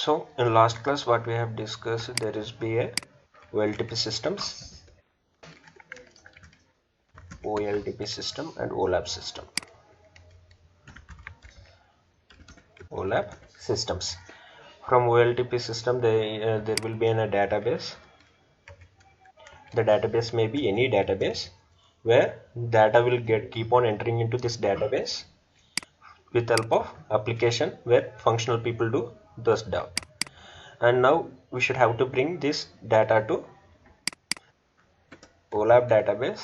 So in last class what we have discussed, there is be a OLTP systems, OLTP system and OLAP system. OLAP systems. From OLTP system there will be in a database. The database may be any database where data will keep on entering into this database with help of application where functional people do those stuff. And now we should have to bring this data to OLAP database.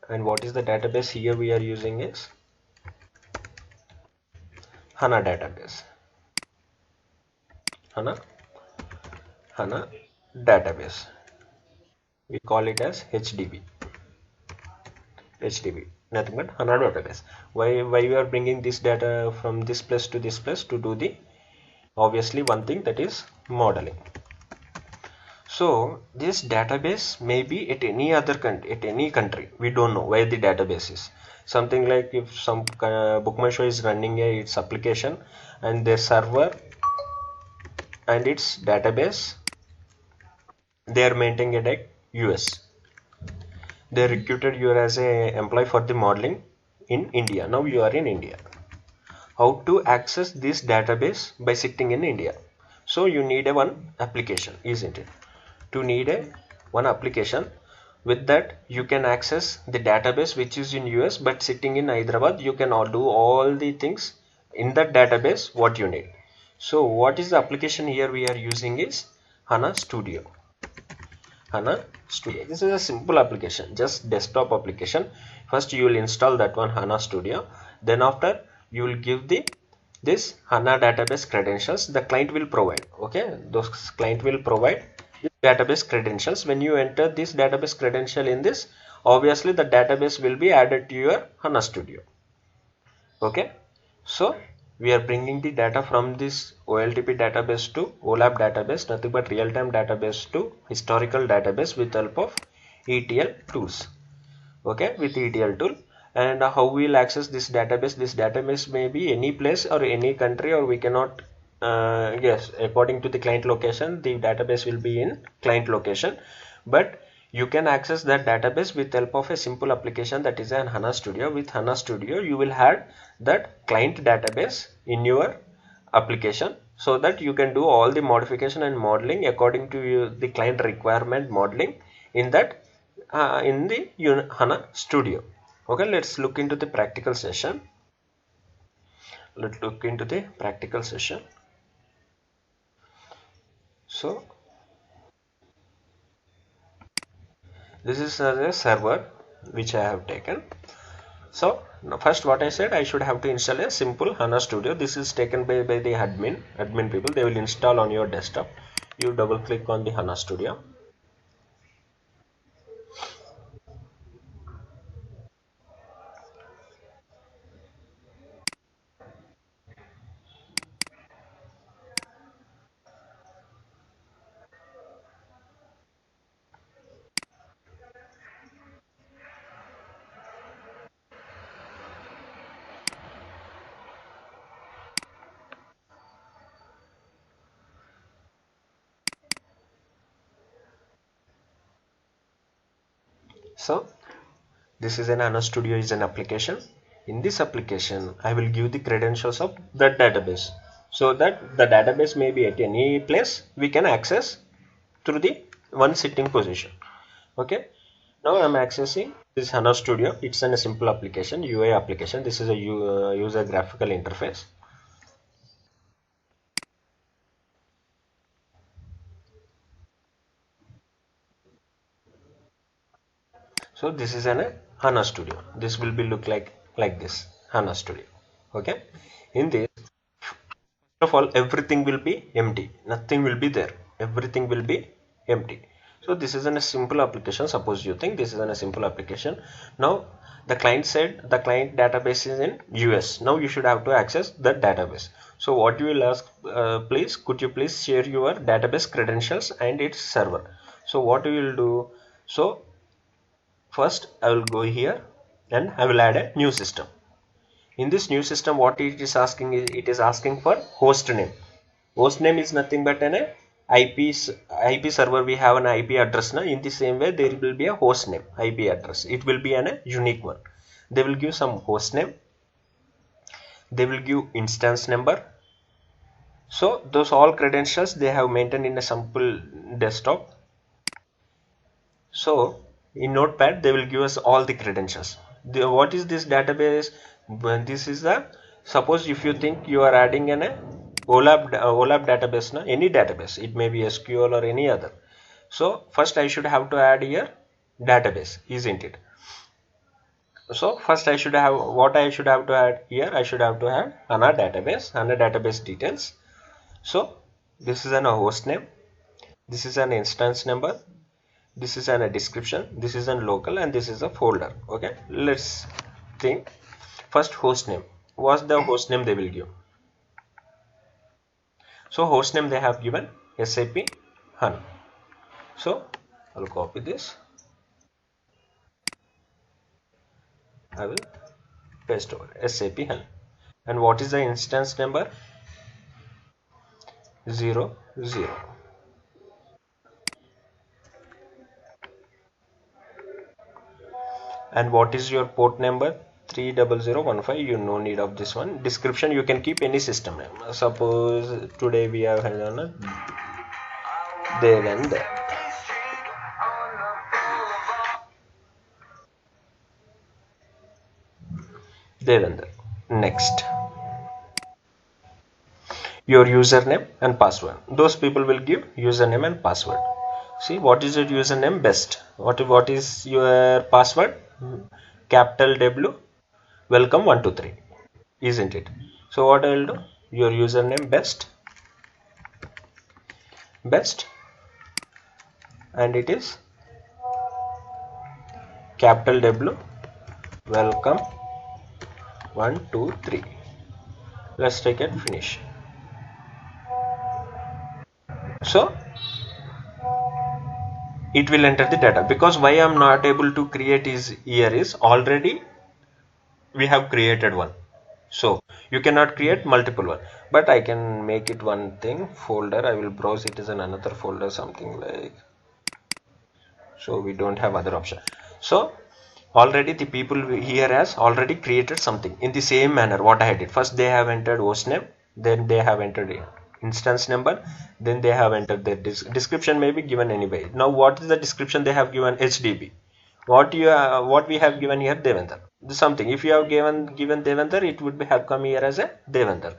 And what is the database here we are using is HANA database. HANA database. We call it as HDB. Nothing but HANA database. Why we are bringing this data from this place to this place? To do the obviously one thing, that is modeling. So this database may be at any other country, at any country. We don't know where the database is. Something like if some bookmyshow is running its application and their server and its database, they are maintaining it at US. They recruited you as a employee for the modeling in India. Now you are in India. How to access this database? By sitting in India. So you need a one application, isn't it? To need a one application, with that you can access the database which is in US, but sitting in Hyderabad you can do all the things in that database what you need. So what is the application here we are using is HANA Studio. HANA Studio. This is a simple application, just desktop application. First you will install that one HANA Studio. Then after you will give this HANA database credentials. The client will provide. Okay, those client will provide this database credentials. When you enter this database credential in this, obviously the database will be added to your HANA Studio. Okay, so we are bringing the data from this OLTP database to OLAP database, nothing but real-time database to historical database with help of ETL tools. Okay, with ETL tool. And how we will access this database? This database may be any place or any country, or we cannot yes, according to the client location, the database will be in client location, but you can access that database with help of a simple application, that is an HANA Studio. With HANA Studio you will add that client database in your application, so that you can do all the modification and modeling according to the client requirement modeling in that in the HANA Studio. Okay, let's look into the practical session. Let's look into the practical session. So this is a server which I have taken. So now first what I said, I should have to install a simple HANA Studio. This is taken by the admin people. They will install on your desktop. You double click on the HANA Studio. So this is an HANA Studio is an application. In this application I will give the credentials of that database, so that the database may be at any place we can access through the one sitting position. Okay, now I am accessing this HANA Studio. It's a simple application, UI application. This is a user graphical interface. So this is a HANA Studio. This will be look like this HANA Studio. Okay, in this, first of all, everything will be empty. Nothing will be there. Everything will be empty. So this is a simple application. Suppose you think this is a simple application. Now the client said the client database is in US. Now you should have to access that database. So what you will ask, please, could you please share your database credentials and its server? So what we will do? So first I will go here and I will add a new system. In this new system, what it is asking is, it is asking for host name. Host name is nothing but an IP server. We have an IP address now. In the same way, there will be a host name IP address. It will be a unique one. They will give some host name. They will give instance number. So those all credentials they have maintained in a simple desktop. So in Notepad they will give us all the credentials. What is this database? When this is the, suppose if you think you are adding an OLAP database, na, any database, it may be SQL or any other. So first I should have to add here database, isn't it? So first I should have, what I should have to add here, I should have to add HANA database details. So this is a host name, this is an instance number, this is a description, this is a local, and this is a folder. Okay, let's think. First, host name. What's the host name they will give? So host name they have given SAP HANA. So I'll copy this. I will paste over SAP HANA. And what is the instance number? 00. And what is your port number? 30015. You no need of this one. Description you can keep any system name. Suppose today we have had on Devendra. Devendra. Next, your username and password. Those people will give username and password. See, what is your username? Best. What is your password? Capital W. Welcome 123. Isn't it? So what I will do? Your username best, and it is capital W. Welcome 123. Let's take it finish. So it will enter the data, because why I'm not able to create is here is already we have created one. So you cannot create multiple one, but I can make it one thing folder. I will browse it as another folder, something like, so we don't have other option. So already the people here has already created something in the same manner what I did. First they have entered host name, then they have entered instance number, then they have entered their description may be given anyway. Now what is the description they have given? HDB. What we have given here, Devendra. Something. If you have given Devendra, it would have come here as a Devendra.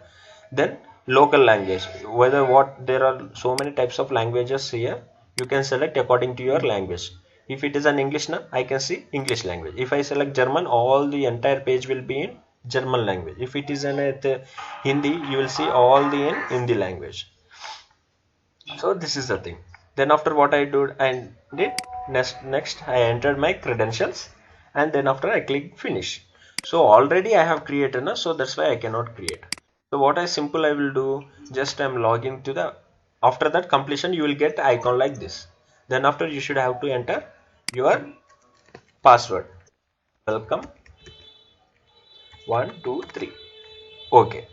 Then local language. Whether what there are so many types of languages here, you can select according to your language. If it is an English, now I can see English language. If I select German, all the entire page will be in German language. If it is an Hindi, you will see all the in Hindi language. So this is the thing. Then after what I did, next I entered my credentials, and then after I click finish. So already I have created now, so that's why I cannot create. So what I will do, just I'm logging to the, after that completion you will get icon like this. Then after you should have to enter your password. Welcome 123. Okay.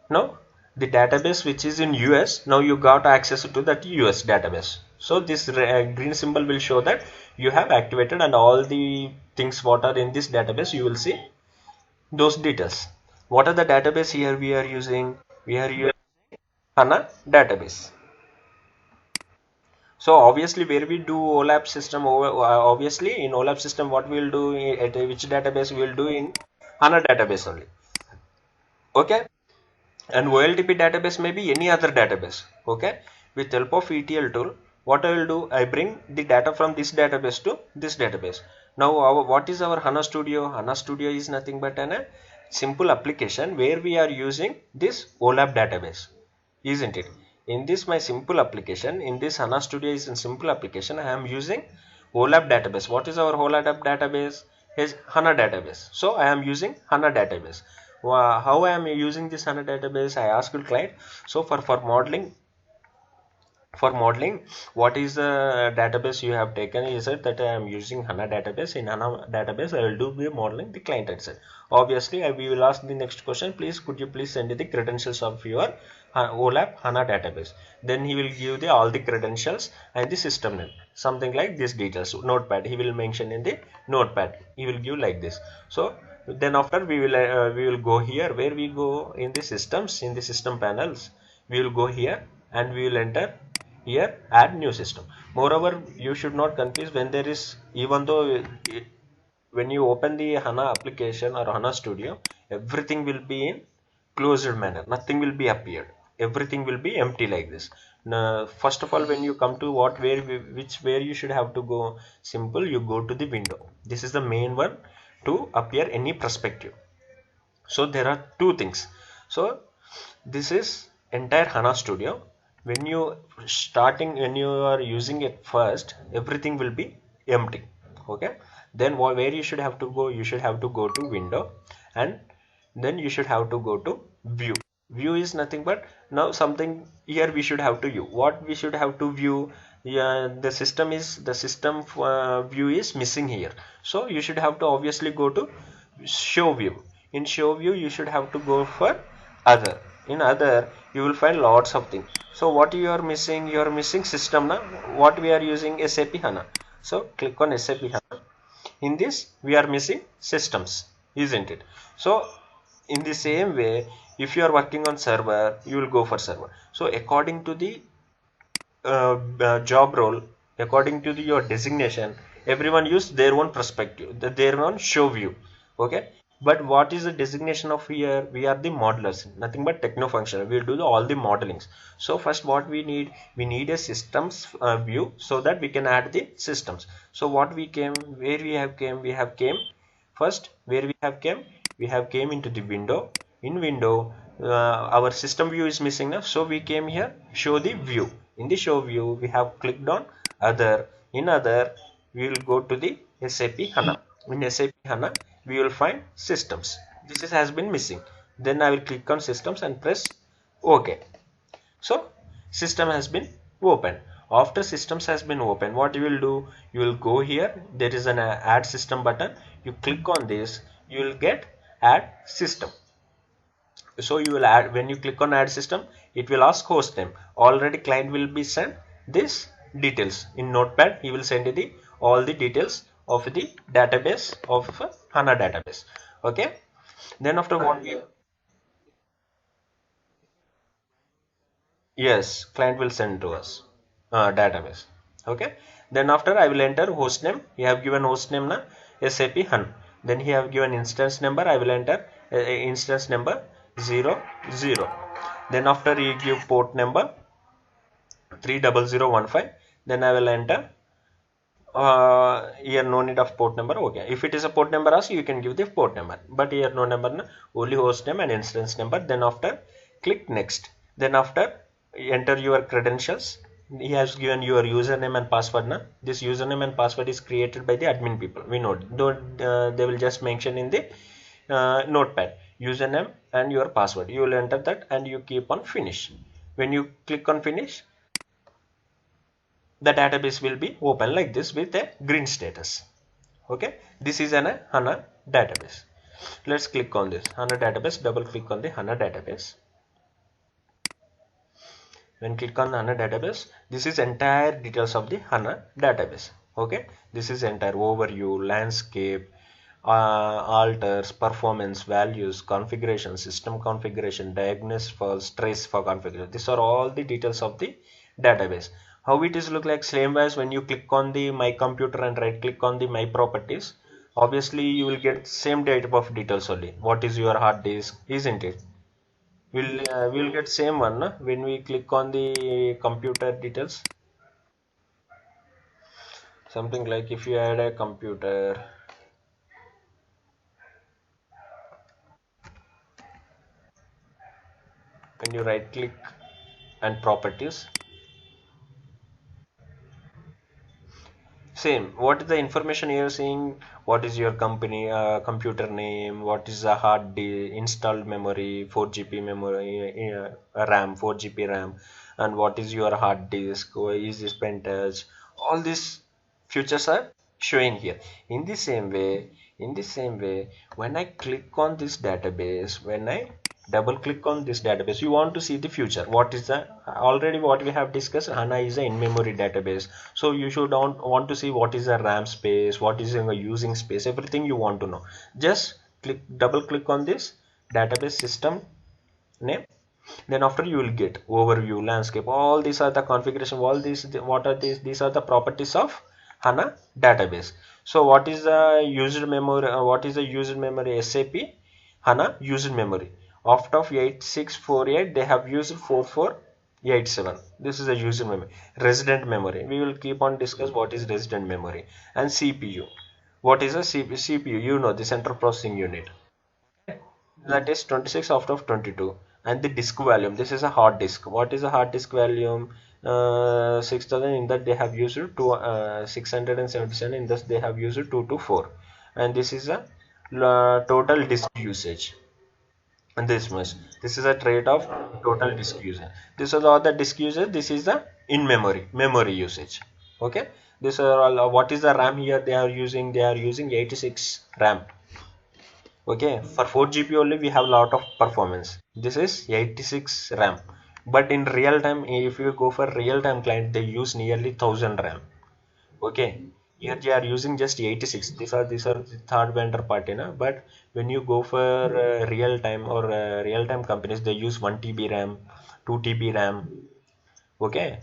Now the database which is in US, now you got access to that US database. So this green symbol will show that you have activated, and all the things what are in this database you will see those details. What are the database here we are using? We are using HANA database. So obviously where we do OLAP system, obviously in OLAP system what we will do at which database we will do in HANA database only. Okay. And OLTP database may be any other database. Okay, with help of ETL tool, what I will do, I bring the data from this database to this database. Now what is our HANA Studio? HANA Studio is nothing but a simple application where we are using this OLAP database, isn't it? In this my simple application, in this HANA Studio is a simple application, I am using OLAP database. What is our OLAP database? Is HANA database. So I am using HANA database. How I am using this HANA database? I asked the client. So for modeling, For modeling, what is the database you have taken? Is it that I am using HANA database? In HANA database I will do the modeling the client side. Obviously we will ask the next question, please could you please send the credentials of your OLAP HANA database. Then he will give the all the credentials and the system name, something like this details. Notepad, he will mention in the notepad, he will give like this. So then after we will go here, where we go in the systems, in the system panels we will go here and we will enter here add new system. Moreover, you should not confuse when there is, even though when you open the HANA application or HANA Studio, everything will be in closed manner, nothing will be appeared, everything will be empty like this. Now, first of all, when you come to what where where you should have to go, simple, you go to the window. This is the main one to appear any perspective. So there are two things. So this is entire HANA Studio. When you when you are using it first, everything will be empty. Okay, then where you should have to go, you should have to go to window, and then you should have to go to view. View is nothing but, now something here we should have to view. What we should have to view? Yeah, the system view is missing here. So you should have to obviously go to show view. In show view you should have to go for other. In other you will find lots of things. So what you are missing? You are missing system now. What we are using? SAP HANA. So click on SAP HANA. In this we are missing systems, isn't it? So in the same way, if you are working on server, you will go for server. So according to the job role, according to your designation, everyone use their own perspective, their own show view. Okay, but what is the designation of here? We are the modelers, nothing but techno functional. We will do all the modelings. So first what we need a systems view, so that we can add the systems. So what we came, where we have came first, where we have came into the window. In window, our system view is missing now, so we came here show the view. In the show view we have clicked on other. In other we will go to the SAP HANA. In SAP HANA we will find systems. This has been missing. Then I will click on systems and press OK. So system has been opened. After systems has been opened, what you will do? You will go here. There is an add system button. You click on this. You will get add system. So you will add, when you click on add system, it will ask host name. Already client will be sent this details in notepad. He will send you the all the details of the database of HANA database. Okay, then after what we, yes, client will send to us database. Okay, then after I will enter host name. You have given host name na SAP HANA. Then he have given instance number. I will enter instance number 00. Then after you give port number 30015. Then I will enter here no need of port number. Okay, if it is a port number ask, you can give the port number, but here no number na, only host name and instance number. Then after click next. Then after enter your credentials. He has given your username and password na. This username and password is created by the admin people, we know. Don't they will just mention in the notepad username and your password. You will enter that and you keep on finish. When you click on finish, the database will be open like this with a green status. Okay, this is an HANA database. Let's click on this HANA database. Double click on the HANA database. When click on HANA database, this is entire details of the HANA database. Okay, this is entire overview, landscape, alters, performance, values, configuration, system configuration, diagnosis for trace for configuration. These are all the details of the database. How it is look like? Same as when you click on the my computer and right click on the my properties, obviously you will get same type of details only. What is your hard disk, isn't it? We'll get same one na? When we click on the computer details. Something like if you add a computer, when you right click and properties, same, what is the information you are seeing? What is your company computer name? What is the hard disk, installed memory, 4 GB memory, RAM, 4 GB RAM, and what is your hard disk, or is this pen touch, all these features are showing here. In the same way, when I click on this database, when I double click on this database, you want to see the future. What is the already what we have discussed, HANA is a in-memory database, so you should want to see what is the RAM space, what is the using space, everything you want to know. Just double click on this database system name, then after you will get overview, landscape, all these are the configuration, all these, what are these are the properties of HANA database. So what is the user memory, SAP HANA user memory, out of 8648 they have used 4487. This is a user memory. Resident memory, we will keep on discuss what is resident memory. And CPU, what is a CPU, you know, the central processing unit, that is 26 out of 22. And the disk volume, this is a hard disk. What is a hard disk volume? 6000, in that they have used 677, in this they have used 224. And this is a total disk usage, and this is a trade of total disk usage. This is all the disk usage, this is the in memory usage. Okay, this are all. What is the RAM here they are using? They are using 86 RAM. Okay, for 4 GB only we have lot of performance. This is 86 RAM, but in real time, if you go for real time client, they use nearly 1000 RAM. Okay, here they are using just 86. These are the third vendor party, na? But when you go for real time or real time companies, they use 1 TB RAM, 2 TB RAM. Okay,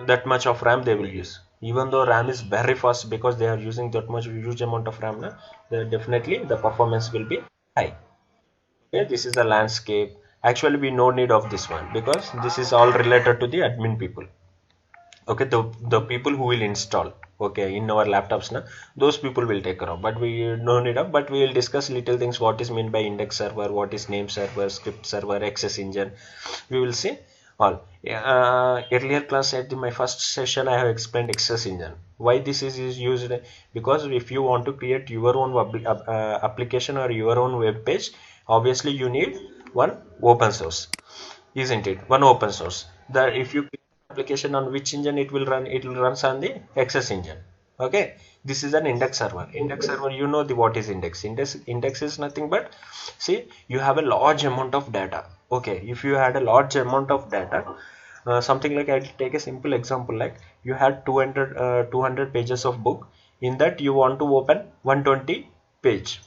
that much of RAM they will use. Even though RAM is very fast, because they are using that much huge amount of RAM, na, definitely the performance will be high. Okay, this is the landscape. Actually, we no need of this one, because this is all related to the admin people. Okay, the people who will install, okay, in our laptops now, those people will take care of, but we no need of. But we will discuss little things, what is meant by index server, what is name server, script server, access engine, we will see all. Earlier class at my first session I have explained access engine, why this is used. Because if you want to create your own application or your own web page, obviously you need one open source, isn't it? One open source, that if you create application on which engine it will run, it will runs on the access engine. Okay, this is an index server. You know the what is index is nothing but, see, you have a large amount of data. Okay, if you had a large amount of data, something like, I'll take a simple example, like you had 200 pages of book, in that you want to open 120 page.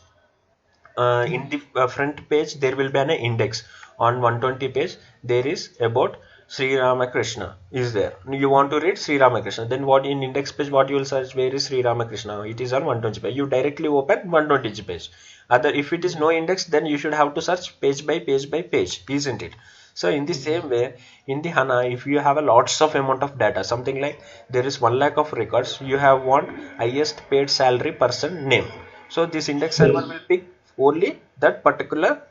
In the front page there will be an index. On 120 page there is about Sri Ramakrishna is there. You want to read Sri Ramakrishna, then what in index page, what you will search, where is Sri Ramakrishna, it is on 120 page, you directly open 120 page. Other, if it is no index, then you should have to search page by page, isn't it? So in the same way, in the HANA, if you have a lots of amount of data, something like there is 1 lakh of records, you have one highest paid salary person name, so this index server will pick only that particular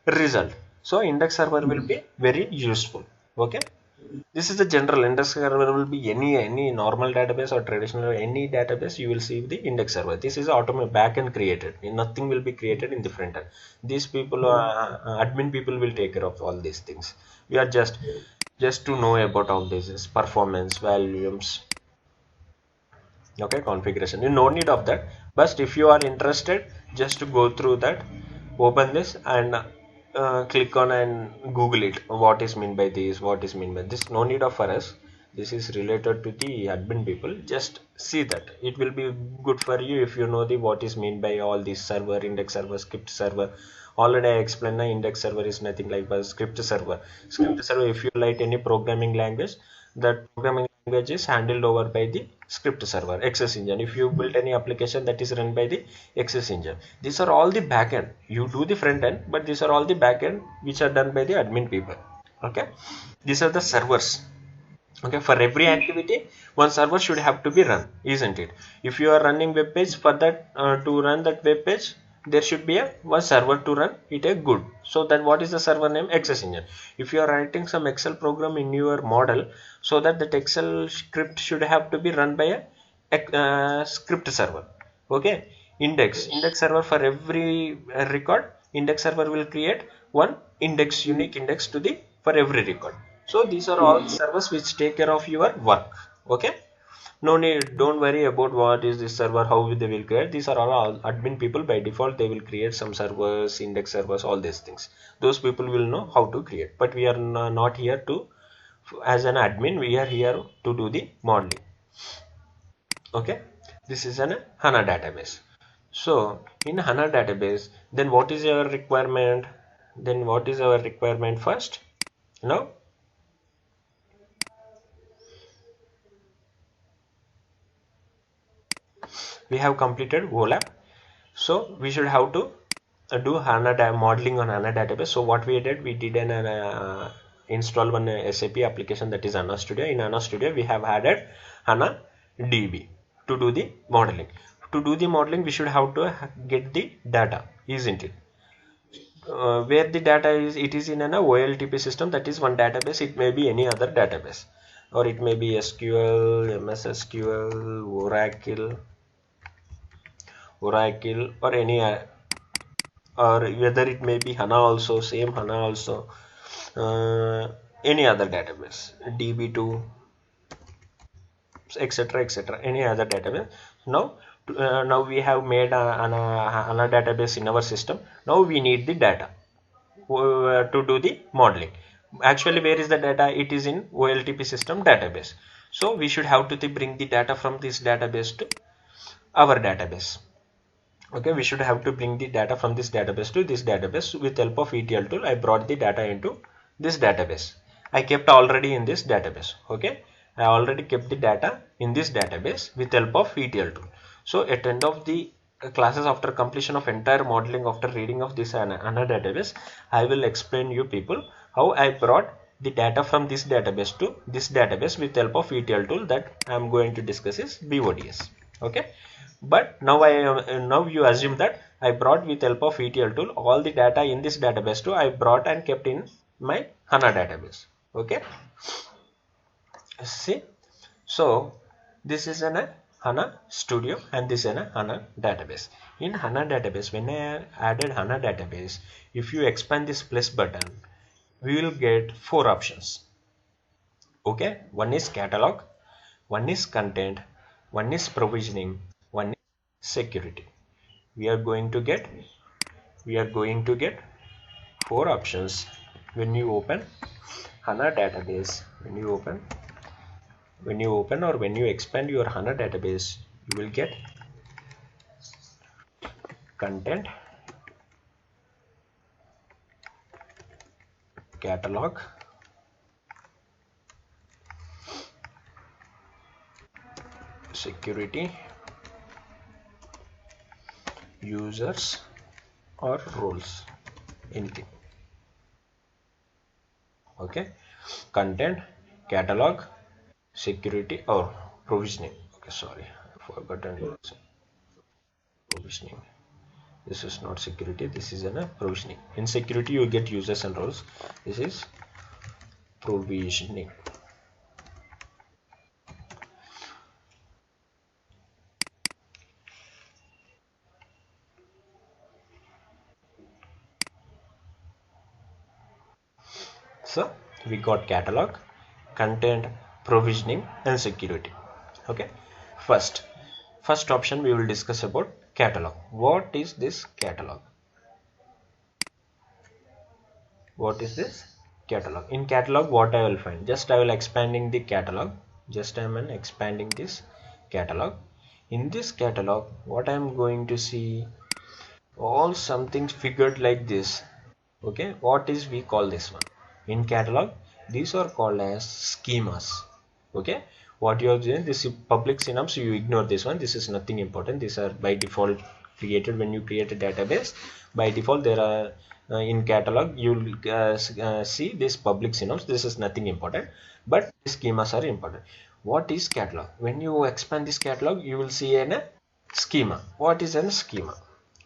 result. So index server will be very useful. Okay, this is the general. Index server will be any normal database or traditional any database, you will see the index server. This is automatic backend created, nothing will be created in the front end. These people, admin people, will take care of all these things. We are just to know about all this performance, volumes, okay, configuration, you no need of that. But if you are interested, just to go through that, open this and click on and Google it, what is mean by this, what is mean by this. No need of for us, this is related to the admin people. Just see that, it will be good for you if you know the what is mean by all these server, index server, script server. Already I explained, index server is nothing like but script server. If you write any programming language, that programming language is handled over by the script server, access engine. If you build any application, that is run by the access engine. These are all the backend. You do the front end, but these are all the backend which are done by the admin people. Okay, these are the servers. Okay, for every activity one server should have to be run, isn't it? If you are running web page, for that to run that web page, there should be a one server to run it a good. So then what is the server name? Access engine. If you are writing some Excel program in your model, so that Excel script should have to be run by a script server. Okay, index server, for every record, index server will create one index, unique index to the for every record. So these are all servers which take care of your work. Okay, no need, don't worry about what is this server, how they will create. These are all admin people. By default they will create some servers, index servers, all these things. Those people will know how to create, but we are not here to, as an admin, we are here to do the modeling. Okay, this is an HANA database. So in HANA database, then what is your requirement? Then what is our requirement first? Now we have completed OLAP. So we should have to do HANA modeling on HANA database. So what we did, we did an install one SAP application, that is HANA Studio. In HANA Studio, we have added HANA DB to do the modeling. To do the modeling, we should have to get the data, isn't it? Where the data is, it is in an OLTP system, that is one database. It may be any other database, or it may be SQL, MS SQL, Oracle, or any or whether it may be HANA also, same HANA also, any other database, DB2, etc., etc., any other database. Now we have made HANA database in our system. Now we need the data to do the modeling. Actually, where is the data? It is in OLTP system database. So we should have to bring the data from this database to our database. Okay, we should have to bring the data from this database to this database. With help of ETL tool, I brought the data into this database. I kept already in this database. Okay, I already kept the data in this database with help of ETL tool. So at end of the classes, after completion of entire modeling, after reading of this HANA database, I will explain you people how I brought the data from this database to this database with help of ETL tool, that I am going to discuss is BODS. Okay, but now you assume that I brought with help of ETL tool all the data in this database too. I brought and kept in my HANA database. Okay, see, so this is an HANA Studio and this is an HANA database. In HANA database, when I added HANA database, if you expand this plus button, we will get 4 options. Okay, one is catalog, one is content, one is provisioning, one is security. We are going to get 4 options when you open HANA database. When you open or when you expand your HANA database, you will get content, catalog, security, users, or roles, anything. Okay, content, catalog, security, or provisioning. Okay, sorry, I forgot provisioning. This is not security, this is a provisioning. In security you get users and roles. This is provisioning. So we got catalog, content, provisioning, and security. Okay, first option we will discuss about catalog. What is this catalog? What is this catalog? In catalog, what I will find? Just I will expanding the catalog. Just I am expanding this catalog. In this catalog, what I am going to see, all something figured like this. Okay, what is we call this one? In catalog, these are called as schemas. Okay, what you are doing, this public synapse, you ignore this one. This is nothing important. These are by default created when you create a database. By default, there are in catalog you will see this public synapse. This is nothing important, but schemas are important. What is catalog? When you expand this catalog, you will see a schema. What is a schema?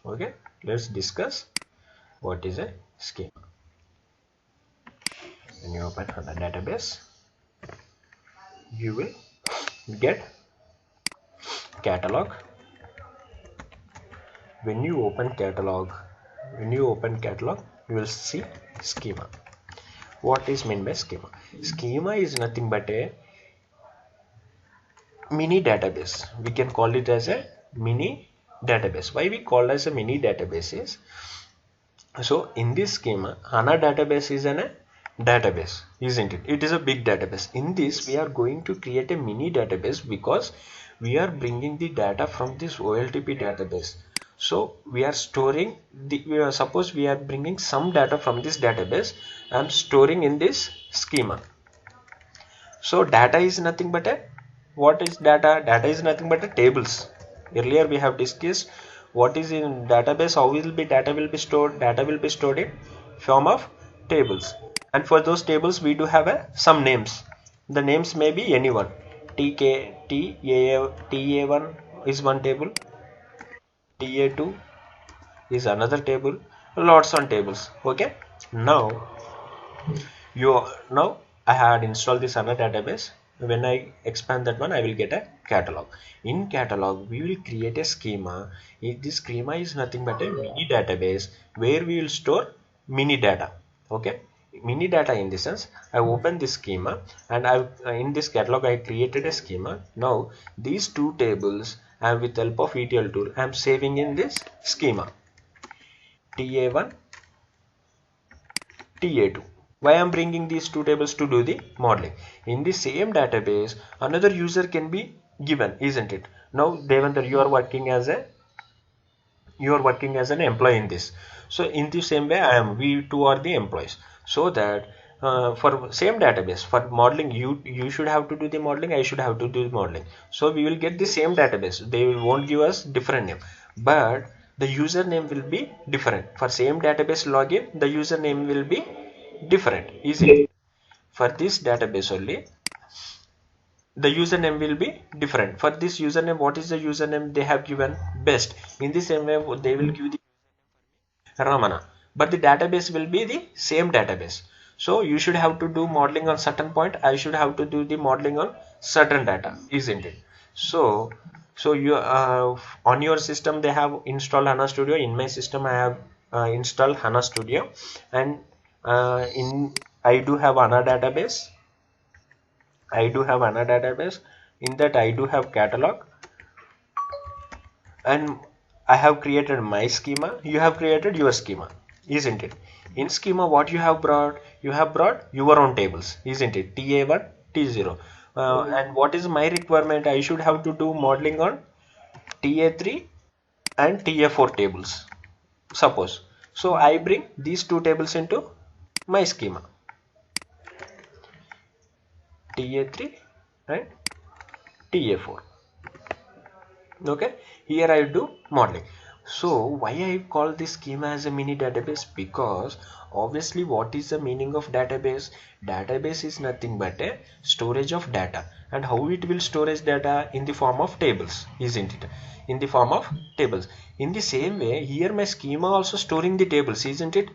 Okay, let's discuss what is a schema. When you open HANA database, you will get catalog. When you open catalog, you will see schema. What is meant by schema? Schema is nothing but a mini database. We can call it as a mini database. Why we call as a mini database is, so in this schema, HANA database is a database, isn't it? It is a big database. In this, we are going to create a mini database because we are bringing the data from this OLTP database. So we are storing the, suppose we are bringing some data from this database and storing in this schema. So data is nothing but a, what is data? Data is nothing but a tables. Earlier we have discussed what is in database, how will be data will be stored. Data will be stored in form of tables, and for those tables we do have some names. The names may be anyone. TA1 is one table, TA2 is another table, lots on tables. Okay, now now I had installed this HANA database. When I expand that one, I will get a catalog. In catalog, we will create a schema. This schema is nothing but a mini database where we will store mini data. Okay, mini data in the sense, I open this schema and I in this catalog I created a schema. Now these two tables, and with help of ETL tool, I am saving in this schema TA1, TA2. Why I'm bringing these two tables? To do the modeling. In the same database, another user can be given, isn't it? Now Devendra, you are working as an employee in this. So in the same way, we two are the employees. So that for same database, for modeling, you should have to do the modeling, I should have to do the modeling. So we will get the same database. They won't give us different name, but the username will be different. For same database login, the username will be different, easy. For this database only, the username will be different. For this username, what is the username they have given? Best. In the same way, they will give the Ramana, but the database will be the same database. So you should have to do modeling on certain point, I should have to do the modeling on certain data, isn't it? So you on your system they have installed HANA Studio. In my system I have installed HANA Studio, and in I do have HANA database. In that I do have catalog, and I have created my schema. You have created your schema, isn't it? In schema, what you have brought? You have brought your own tables, isn't it? TA1, T0. And what is my requirement? I should have to do modeling on TA3 and TA4 tables, suppose. So I bring these two tables into my schema, TA3 and TA4. Okay, here I do modeling. So why I call this schema as a mini database? Because obviously, what is the meaning of database? Database is nothing but a storage of data. And how it will storage data? In the form of tables, isn't it? In the form of tables. In the same way, here my schema also storing the tables, isn't it?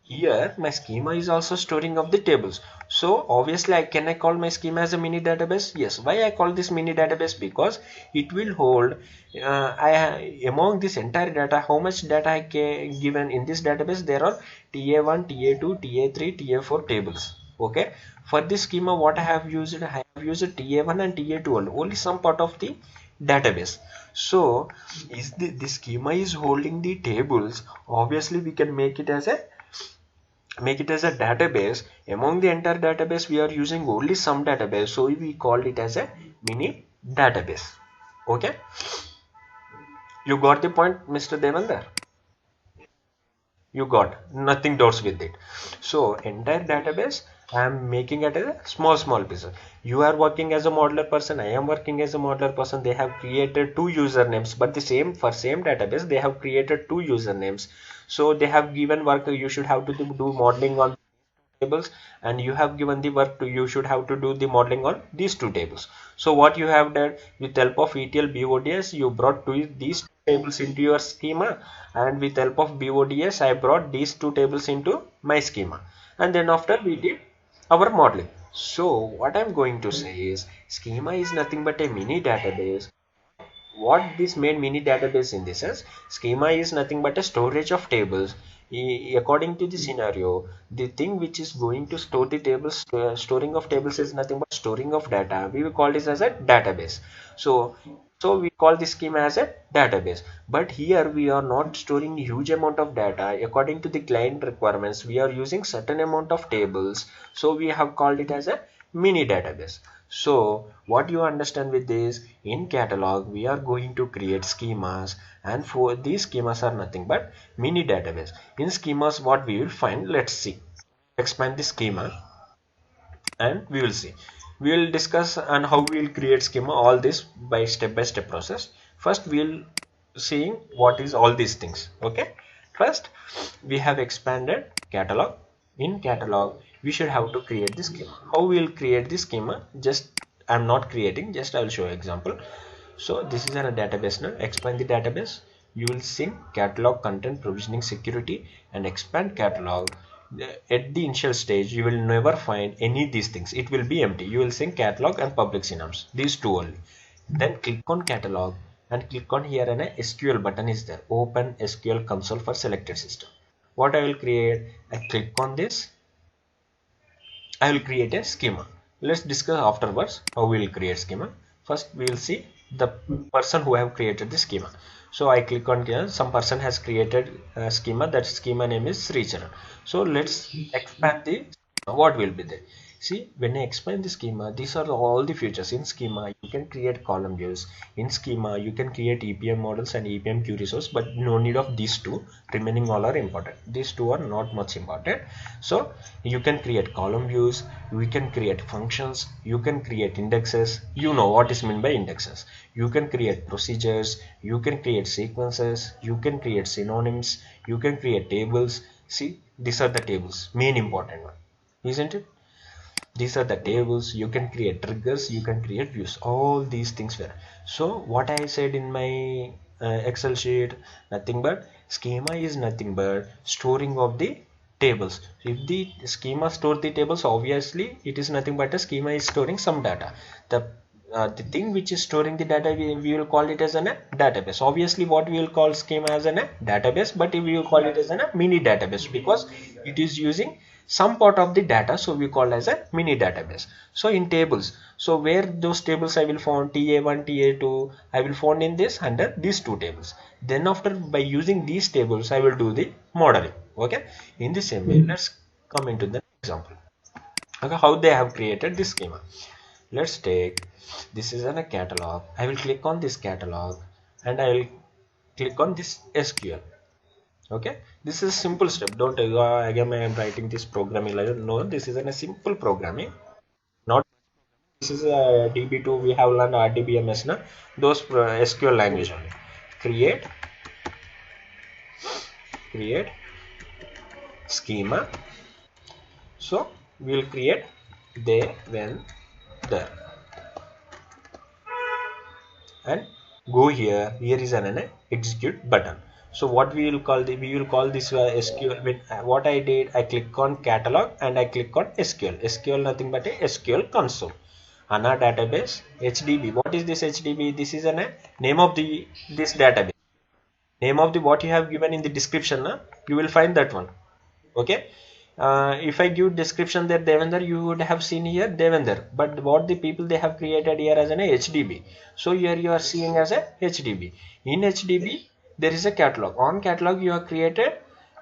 Here my schema is also storing of the tables. So obviously I call my schema as a mini database? Yes. Why I call this mini database? Because it will hold among this entire data, how much data I can given in this database. There are TA1, TA2, TA3, TA4 tables. Okay. For this schema, what I have used? I have used TA1 and TA2 only some part of the database. So is the schema is holding the tables. Obviously we can make it as a database. Among the entire database we are using only some database, so we called it as a mini database. Okay, you got the point, Mr. Devendra? You got nothing doubts with it. So entire database I am making it as a small pieces. You are working as a modeler person, I am working as a modeler person. They have created two usernames, but the same database they have created two usernames. So they have given work, you should have to do modeling on tables, and you have given the work to, you should have to do the modeling on these two tables. So what you have done, with help of ETL BODS, you brought these two tables into your schema, and with help of BODS I brought these two tables into my schema, and then after we did our modeling. So what I'm going to say is, schema is nothing but a mini database. What this made mini database in this sense, schema is nothing but a storage of tables. According to the scenario, the thing which is going to store the tables, storing of tables is nothing but storing of data. We will call this as a database. So we call this schema as a database. But here we are not storing huge amount of data. According to the client requirements, we are using certain amount of tables. So we have called it as a mini database. So what you understand with this, in catalog we are going to create schemas, and for these schemas are nothing but mini database. In schemas what we will find, let's see, expand the schema and we will see. We will discuss on how we will create schema, all this by step process. First we will seeing what is all these things. Okay, first we have expanded catalog. In catalog we should have to create the schema. How we will create the schema, just I'm not creating, just I will show example. So this is a database now. Expand the database. You will see catalog content provisioning security and expand catalog. At the initial stage, you will never find any of these things. It will be empty. You will see catalog and public synapse. These two only. Then click on catalog and click on here and a SQL button is there. Open SQL console for selected system. What I will create? I click on this. I will create a schema. Let's discuss afterwards how we will create schema. First we will see the person who have created the schema. So I click on here, some person has created a schema, that schema name is Sricharan. So let's expand the schema. What will be there? See, when I expand the schema, these are all the features. In schema you can create column views. In schema you can create EPM models and EPM query source, but no need of these two. Remaining all are important. These two are not much important. So you can create column views, we can create functions, you can create indexes. You know what is meant by indexes. You can create procedures, you can create sequences, you can create synonyms, you can create tables. See, these are the tables, main important one, isn't it? These are the tables. You can create triggers, you can create views, all these things were. So what I said in my Excel sheet, nothing but schema is nothing but storing of the tables. If the schema store the tables, obviously it is nothing but a schema is storing some data. The thing which is storing the data, we will call it as a database. Obviously what we will call schema as a database, but we will call it as a mini database because it is using some part of the data, so we call as a mini database. So in tables, so where those tables I will find TA1, TA2, I will find in this under these two tables. Then after, by using these tables I will do the modeling. Okay, in the same way let's come into the example. Okay, how they have created this schema. Let's take, this is a catalog. I will click on this catalog and I will click on this SQL. Okay, this is a simple step. Don't again I am writing this programming language. No, this is a simple programming. Not this is a DB2. We have learned RDBMS na. Those SQL language only. Create schema. So we will create they, when, there, and go here. Here is an execute button. So what we will call we will call this SQL. With what I did, I click on catalog and I click on SQL. SQL nothing but a SQL console. HANA database HDB. What is this HDB? This is a name of this database. Name of the what you have given in the description. You will find that one. Okay. If I give description there Devender, you would have seen here Devender, but what the people they have created here as an HDB. So here you are seeing as a HDB. In HDB there is a catalog. On catalog you have created,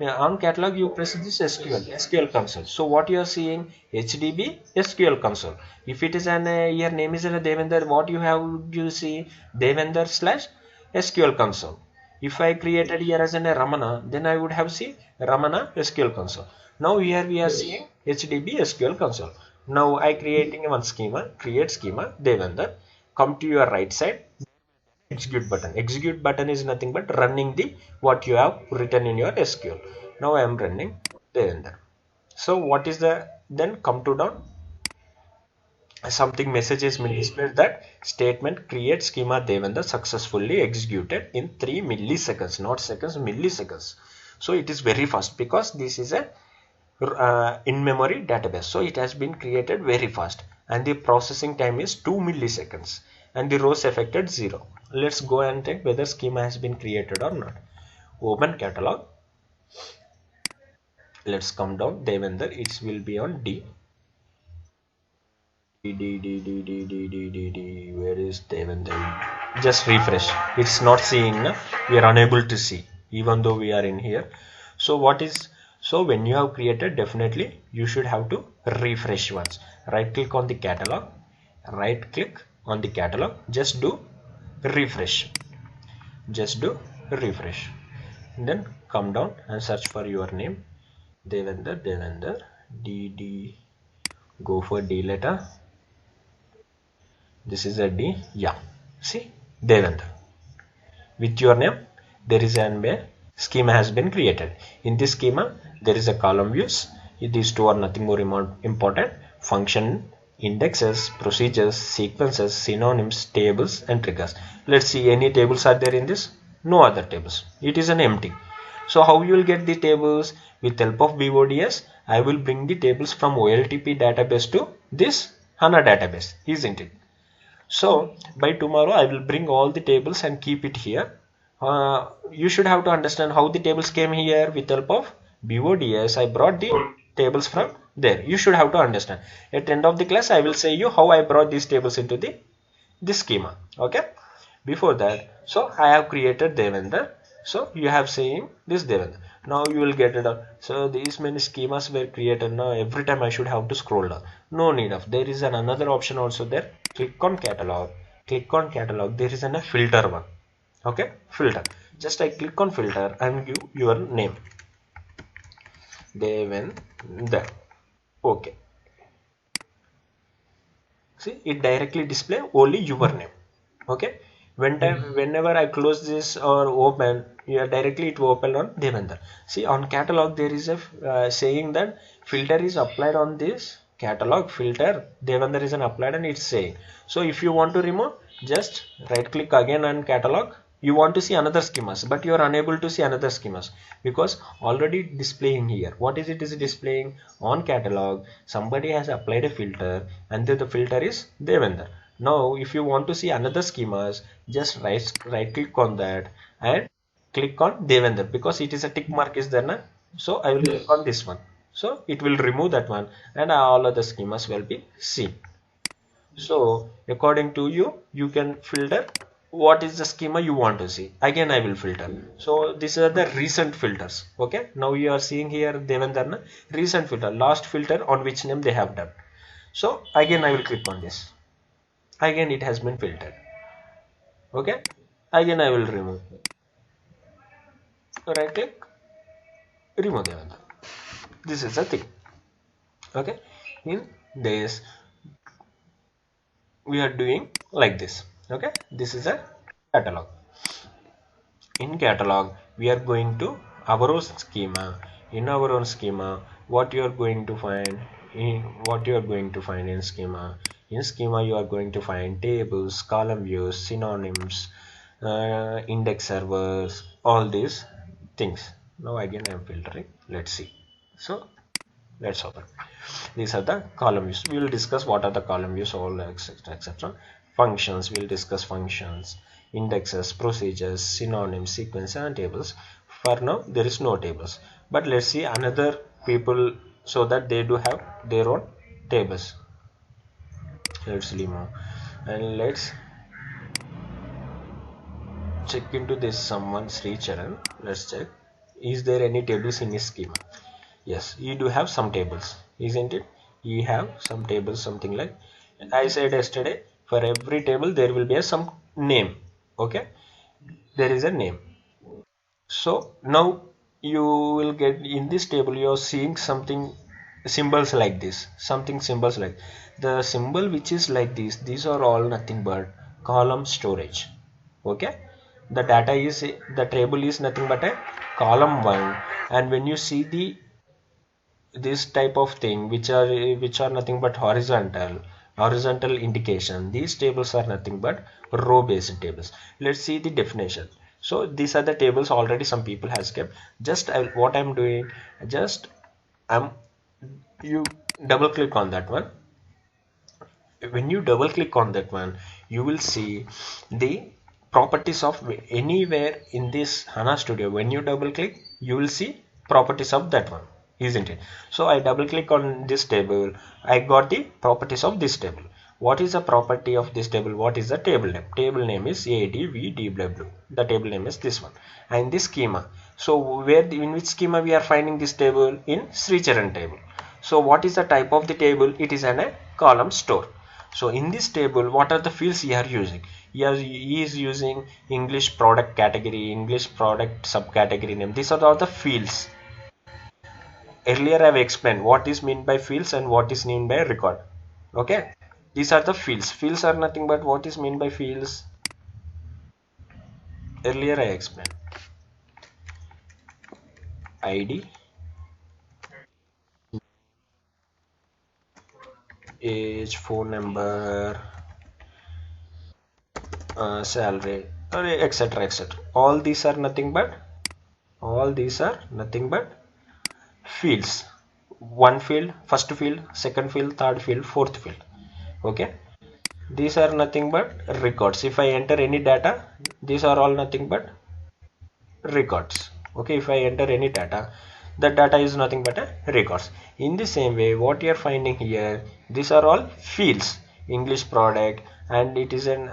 on catalog you press this SQL console. So what you are seeing, HDB SQL console. If it is an your name is a Devender, what you have, you see Devender / SQL console. If I created here as a Ramana, then I would have seen Ramana SQL console. Now here we are seeing HDB SQL console. Now I creating one schema, create schema, Devender. Come to your right side, execute button. Execute button is nothing but running the what you have written in your SQL. Now I am running Devender. So what is the, then come to down, something messages will display that statement create schema Devender successfully executed in 3 milliseconds, not seconds, milliseconds. So it is very fast because this is a in-memory database, so it has been created very fast, and the processing time is 2 milliseconds, and the rows affected 0. Let's go and check whether schema has been created or not. Open catalog let's come down. Devender, it will be on D. Where is Devender? Just refresh. It's not seeing. No? We are unable to see, even though we are in here. So what is? So when you have created, definitely you should have to refresh once. Right click on the catalog. Right click on the catalog. Just do refresh. Just do refresh. And then come down and search for your name. Devender. D. Go for D letter. This is a D. Yeah. See, Devender. With your name, there is a schema has been created. In this schema, there is a column views. These two are nothing more important. Function, indexes, procedures, sequences, synonyms, tables, and triggers. Let's see, any tables are there in this? No other tables. It is an empty. So how you will get the tables? With help of BODS, I will bring the tables from OLTP database to this HANA database, isn't it? So by tomorrow I will bring all the tables and keep it here. You should have to understand how the tables came here with help of BODS. I brought the tables from there. You should have to understand. At the end of the class I will say you how I brought these tables into this schema. Okay. Before that, so I have created Devender. So you have seen this Devender. Now you will get it up. So these many schemas were created. Now every time I should have to scroll down. No need of. There is another option also there. Click on catalog. Click on catalog. There is a filter one. Okay, filter. Just I click on filter and give your name. Devender. Okay. See, it directly display only your name. Okay. Whenever I close this or open, directly it will open on Devender. See, on catalog there is a saying that filter is applied on this catalog filter. Devender is an applied and it's saying. So if you want to remove, just right click again on catalog. You want to see another schemas, but you are unable to see another schemas because already displaying here. What is it is displaying on catalog? Somebody has applied a filter and the filter is Devender. Now if you want to see another schemas, just right click on that and click on Devender because it is a tick mark is there na? So I will click on this one. So it will remove that one and all other schemas will be seen. So according to you, you can filter what is the schema you want to see. Again I will filter. So these are the recent filters. Okay. Now you are seeing here Devender na? Recent filter, last filter on which name they have done. So again I will click on this. Again it has been filtered. Okay. Again I will remove. Right click, remove Devender. This is the thing. Okay. In this we are doing like this. Okay. This is a catalog. In catalog we are going to our own schema. In our own schema, what you are going to find in schema. In schema you are going to find tables, column views, synonyms, index servers, all these things. Now again I am filtering. Let's see. So let's open. These are the column views. We will discuss what are the column views, all etc. Functions, we will discuss functions, indexes, procedures, synonyms, sequence and tables. For now there is no tables, but let's see another people so that they do have their own tables. Let's remove and let's check into this someone Sri Charan. Let's check, is there any tables in his schema? Yes, you do have some tables, isn't it? You have some tables, something like I said yesterday, for every table there will be some name. Okay, there is a name. So now you will get in this table you are seeing something symbols like this, something symbols like the symbol which is like this. These are all nothing but column storage. Okay, the data is, the table is nothing but a column one, and when you see this type of thing which are nothing but horizontal indication, these tables are nothing but row based tables. Let's see the definition. So these are the tables already some people has kept. Just what I'm doing, just you double click on that one. When you double click on that one, you will see the properties of anywhere in this HANA Studio. When you double click, you will see properties of that one. isn't it? So I double click on this table. I got the properties of this table. What is the property of this table? What is the table name? Table name is ADVDW. The table name is this one. And this schema. So in which schema we are finding this table? In Sricharan table. So what is the type of the table? It is a column store. So in this table, what are the fields he are using? He is using English product category, English product subcategory name. These are all the fields. Earlier I have explained what is meant by fields and what is meant by record. Okay, these are the fields. Fields are nothing but what is meant by fields. Earlier I explained ID, age, phone number, salary, etc, etc. All these are nothing but fields. One field, first field, second field, third field, fourth field. Okay, these are nothing but records. If I enter any data, these are all nothing but records. Okay, if I enter any data, the data is nothing but a records. In the same way, what you are finding here, these are all fields. English product, and it is an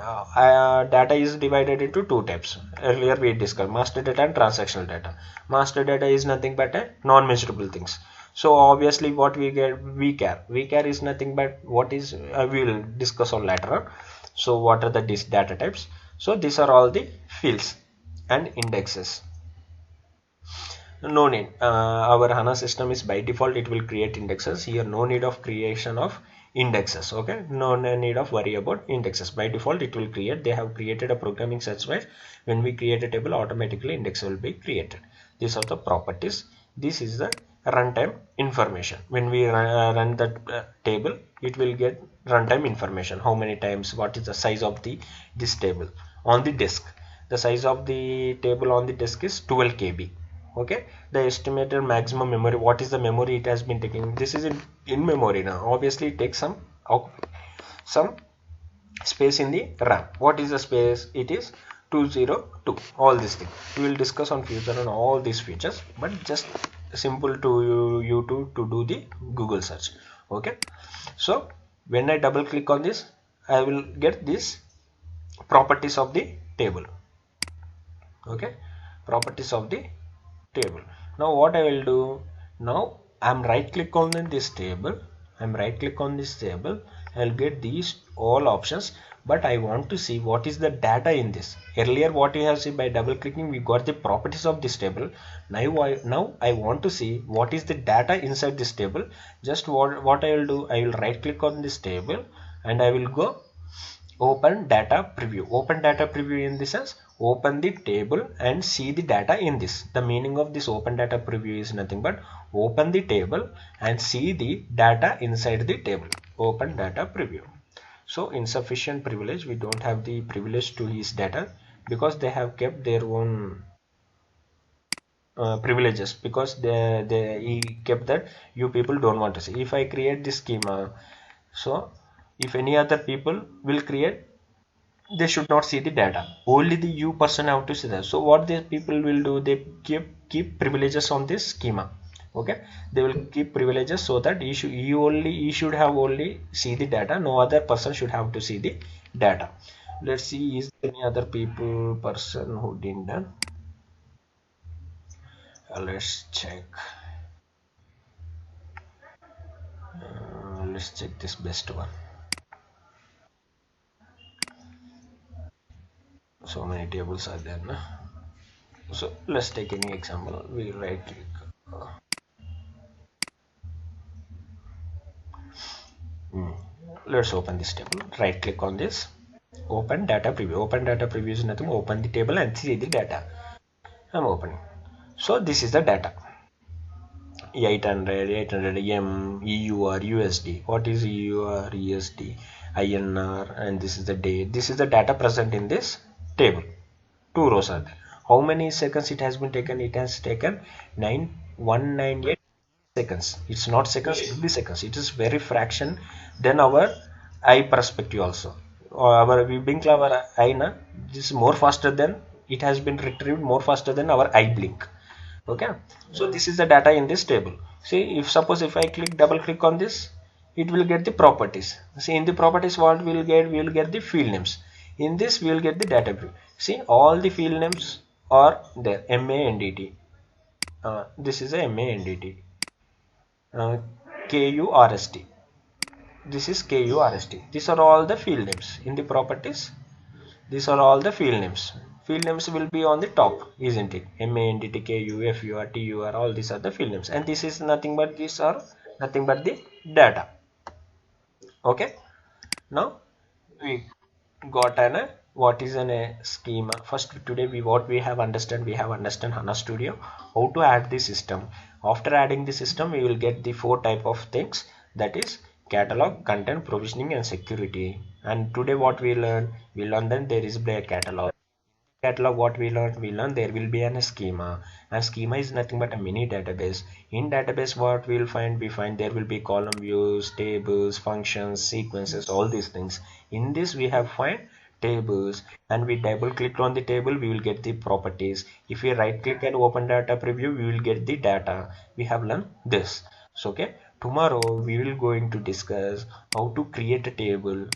data is divided into two types. Earlier we discussed master data and transactional data. Master data is nothing but a non-measurable things. So obviously what we get, vchar is nothing but what is we will discuss on later on. So what are the data types? So these are all the fields and indexes. No need, our HANA system is by default it will create indexes. Here no need of creation of indexes. Okay, no need of worry about indexes. By default it will create. They have created a programming such way when we create a table, automatically index will be created. These are the properties. This is the runtime information. When we run the table, it will get runtime information. How many times, what is the size of this table on the disk. The size of the table on the disk is 12 KB. Okay, the estimated maximum memory, what is the memory it has been taking. This is in memory now. Obviously it takes some space in the RAM. What is the space? It is 202. All these things we will discuss on future on all these features, but just simple to you to do the Google search. Okay, so when I double click on this, I will get this properties of the table. Okay, properties of the table. Now what I will do, now I'm right click on this table. I'll get these all options, but I want to see what is the data in this. Earlier what you have seen, by double clicking we got the properties of this table. Now I want to see what is the data inside this table. Just what I will do, I will right click on this table and I will go open data preview. Open data preview in the sense, open the table and see the data in this. The meaning of this open data preview is nothing but open the table and see the data inside the table. Open data preview. So insufficient privilege, we don't have the privilege to his data because they have kept their own privileges, because he kept that you people don't want to see. If I create this schema, so if any other people will create, they should not see the data. Only the you person have to see that. So what the people will do, they keep privileges on this schema. Okay, they will keep privileges so that you should have only see the data. No other person should have to see the data. Let's see, is there any other person who didn't done? Let's check. Let's check this best one. So many tables are there now. So let's take any example. We right click. Let's open this table. Right click on this. Open data preview. Open data preview is nothing. Open the table and see the data. I'm opening. So this is the data. 800 M, EUR, USD. What is EUR, USD, INR, and this is the date. This is the data present in this table. Two rows are there. How many seconds it has been taken? It has taken 198 seconds. It's not seconds, milliseconds. It is very fraction than our eye perspective also. Our we blink our eye na, this is more faster than, it has been retrieved more faster than our eye blink. Okay, so this is the data in this table. See, if suppose if I double click on this, it will get the properties. See, in the properties what we will get the field names. In this we will get the data view. See, all the field names are there. MANDT, this is a MANDT, KURST, this is KURST. These are all the field names in the properties. These are all the field names. Field names will be on the top, isn't it? MANDT, KU, FUR, TUR, all these are the field names. And this is nothing but, these are nothing but the data. Okay. Now we got an what is an schema. First today we have understand HANA Studio, how to add the system. After adding the system, we will get the four type of things, that is catalog, content, provisioning and security. And today what we learn, that there is a catalog. What we learn there will be an schema, and schema is nothing but a mini database. In database what we find there will be column views, tables, functions, sequences, all these things. In this we have find tables, and we double click on the table, we will get the properties. If we right click and open data preview, we will get the data. We have learned this. So okay, tomorrow we will going to discuss how to create a table.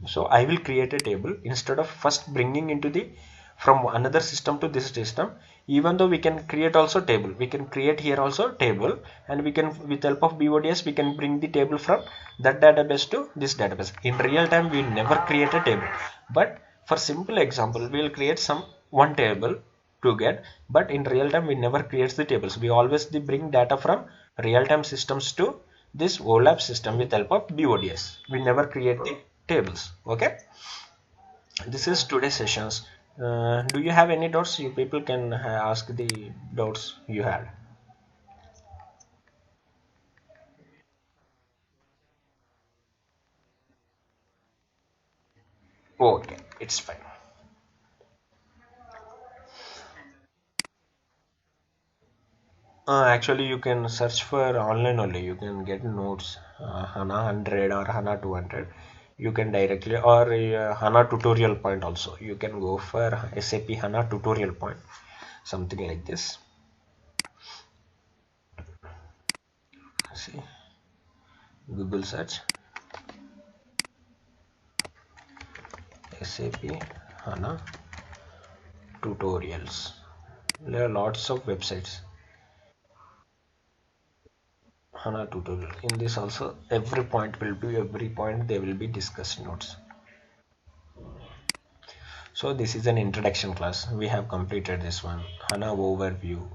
So I will create a table instead of first bringing into the from another system to this system. Even though we can create also table, we can create here also table, and we can with help of BODS we can bring the table from that database to this database. In real time we never create a table, but for simple example we will create some one table to get, but in real time we never create the tables. We always bring data from real time systems to this OLAP system with help of BODS. We never create the tables. Okay, this is today's sessions. Do you have any doubts? You people can ask the doubts you had. Okay, it's fine. Actually, you can search for online only. You can get notes, HANA 100 or HANA 200. You can directly, or HANA tutorial point also. You can go for SAP HANA tutorial point, something like this. See, Google search SAP HANA tutorials. There are lots of websites. HANA tutorial. In this also every point they will be discussed notes. So this is an introduction class. We have completed this one. HANA overview.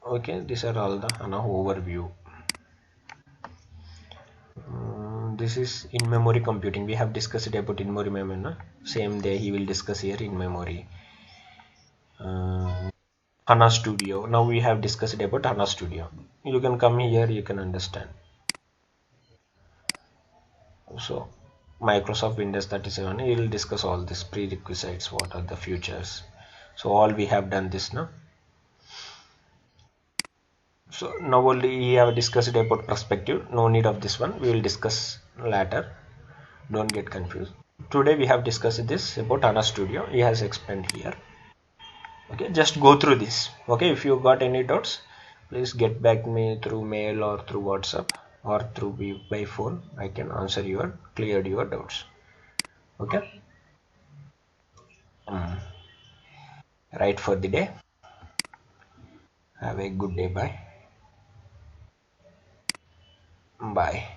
Okay, these are all the HANA overview. This is in memory computing. We have discussed about in memory memory. No? Same day he will discuss here in memory. HANA Studio. Now we have discussed about HANA Studio. You can come here, you can understand. So Microsoft Windows 37, we will discuss all these prerequisites, what are the features. So all we have done this now. So now only we have discussed about perspective. No need of this one. We will discuss later. Don't get confused. Today we have discussed this about HANA Studio. He has explained here. Okay, just go through this. Okay, if you got any doubts, please get back me through mail or through WhatsApp or through by phone. I can answer your cleared your doubts. Okay. Mm. Right for the day. Have a good day. Bye. Bye.